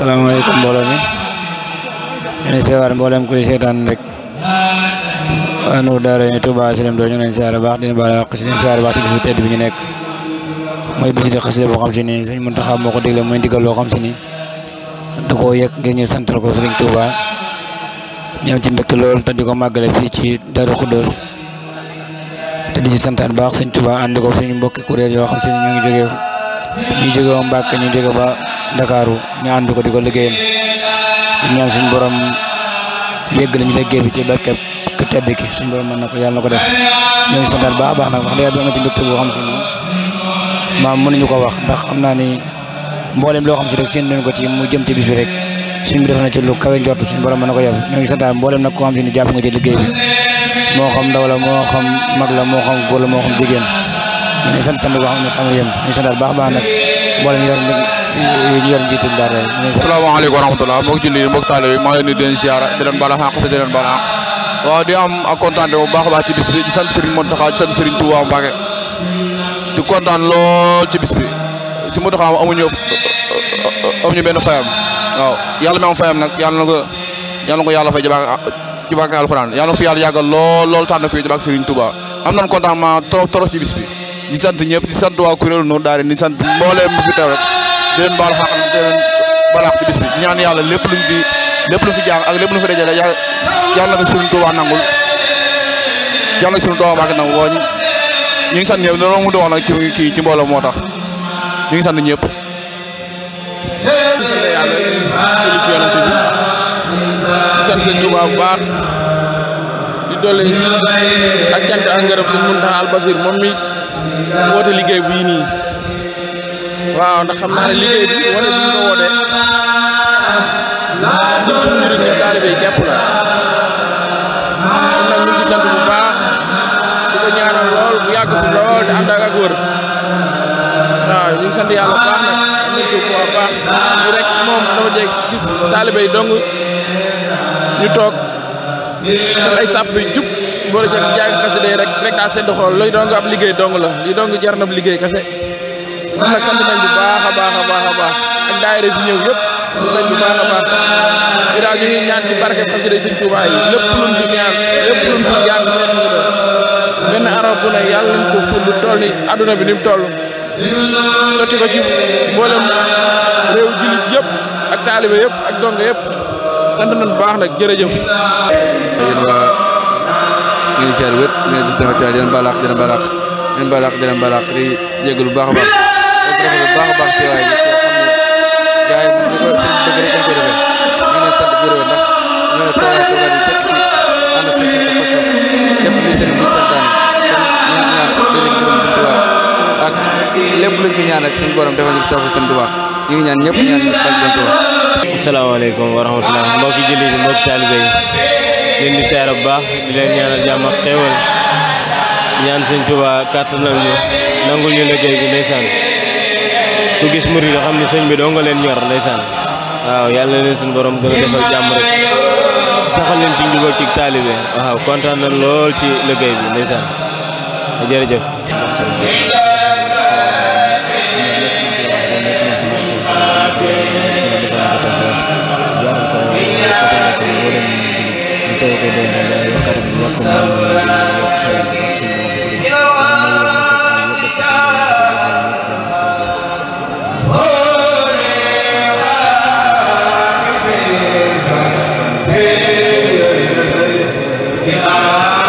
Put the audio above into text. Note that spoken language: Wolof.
Assalamualaikum mbooloo mi ñu séwar mboolem kuy sétan rek anu daara ñu Touba Salem do ñu leen séwar baax dina baax ci ñu séwar baax ci bisu tedd bi ñu nekk moy bisu di xassida bo xam ci ni Sëriñ Muntaxa moko diglé moy digal lo xam ci ni da ko yek ngir ñu santal ko Sëriñ Touba ñew ci mbekk lool te diko magalé fi ci Daaru Xudoos te di ci santaat baax Sëriñ Touba and ko suñu mbokk kuréel yo xam ci ñu ngi jóge Mbàkke ñu jóge ba Dakaru ñu and ko diko liggéeyal ñaan suñu borom yegg lañu liggéey bi ci barke ku tedd ki suñu borom mën na ko yàlla na ko def ñu ngi santaat baax baax nag wax dëgg yàlla ci mbégte boo xam si ni maam mënuñu ko wax ndax xam naa ni mboolem loo xam si rek seen nañ ko ci mu jëm ci bis bi rek suñu bi def na ci lu kawe njort suñu borom mën na ko yef ñu ngi santaat mboolem nag ko xam si ni jàpp nga ci liggéey bi moo xam ndaw la moo xam mag la moo xam góor la moo xam jigéen ñu ngi sant boo xam ne amul yem ñu ngi santaat baax baax nag mboolem yor ñu yor njiitu daara. asalaamaaleykum wa rahmatulah mbokk julli mbokk taalibe maa ngi leen di leen ziara di leen baal xaq te di leen baal xaq waaw di am ak kontaan bu baax a baax ci bis bi di sant Serigne Mountakha di sant Serigne Touba Mbacké di kontaan lool ci bis bi si Mountakha amuñu benn fayam waaw yàlla mi am fayam nag yàlla na ko yàlla fay ci barke alxuraan yàlla na fi yàlla yàggal lool tànn ko ci barke Serigne Touba am nañ contentement trop ci bis bi di sant ñëpp di sant waa kuréelu noonu daal di sant mbooleem bu fi teew rek di leen baal xaq di leen balaax ci bis bi di ñaan yàlla lépp luñ fi jàng ak lépp luñ fi dajale yàlla nga Serigne Touba nangul yàlla nga Serigne Touba Mbacké nangul woo ñu ngi sant ñëpp loolu mu doon nag ci mbooloo moo tax ñu ngi sant ñëpp. di sant Serigne Touba bu baax di dolli ak cant ak ngërëm Serigne Mountakha Al Basir moom mi woote liggéey bii nii waaw ndax xam naa ne liggéey bi wane bi ñu ko wootee ñun suñu njëriñ ñun taalibe yi képp la kon nag ñu ngi sant bu baax di ko ñaanal lool bu yàgg fi lool di ànd ak wër waaw ñu ngi sant yàlla bu baax nag nit ku baax ñu rek moom dafa jeg gis taalibe yi dong ñu toog def ay sàpp yu jub boole jeg jaay xasida yi rek daa sedd xool looy dong ab liggéey dong la li dong jar na ab liggéey kese kon nag sant nañ bu baax a baax ak daayira fi ñëw yëpp sant nañ bu baax a baax fi daal ñu ngi ñaan ci barke xasida Sëriñ Tuubaa yi lépp luñ fi ñaan lépp luñ fi jàng benn arab bu ne yàlla nañ ko ful toll ni adduna bi ni mu toll sotti ko ci mboolem réew jullit yëpp ak taalibe yëpp ak donge yëpp sant nañ bu baax nag jërëjëf. yéen waa ñu ngi seer wét ñu ngi ci sama coono di leen balaax di leen balaax di jégalu bu baax a baax bu baax a baax ci waay gars yi ñu ko seen bëgg rek dañ koy defee ñu ngi sant bu rëy ndax ñoo ne toogaay yi fekk ci ànd ak def li sëriñ bi santaane kon ñu ñaan dégg ci Sëriñ Tuubaa ak lépp luñ fi ñaan ak suñu borom defal ñu toog Sëriñ Tuubaa ñu ngi ñaan ñëpp ñaan ñu bal Sëriñ Tuubaa. Asalaamaaleykum wa rahmatulah mbokki jullit yi mbokki taalibe yi leen di seer bu baax di leen ñaanal jàmm ak xéewal ñaan Sëriñ Tuubaa kàttanal ñu nangul ñu liggéey bi ndeysaan ku gis murid xam ne sëñ bi doo nga leen ñor ndeysaan waaw yàlla na leen suñu borom gën a defal jàmm rek saxal leen ci njub ak ci taalibe waaw kontaan nañ lool ci liggéey bi ndeysaan jërëjëf. Yeah.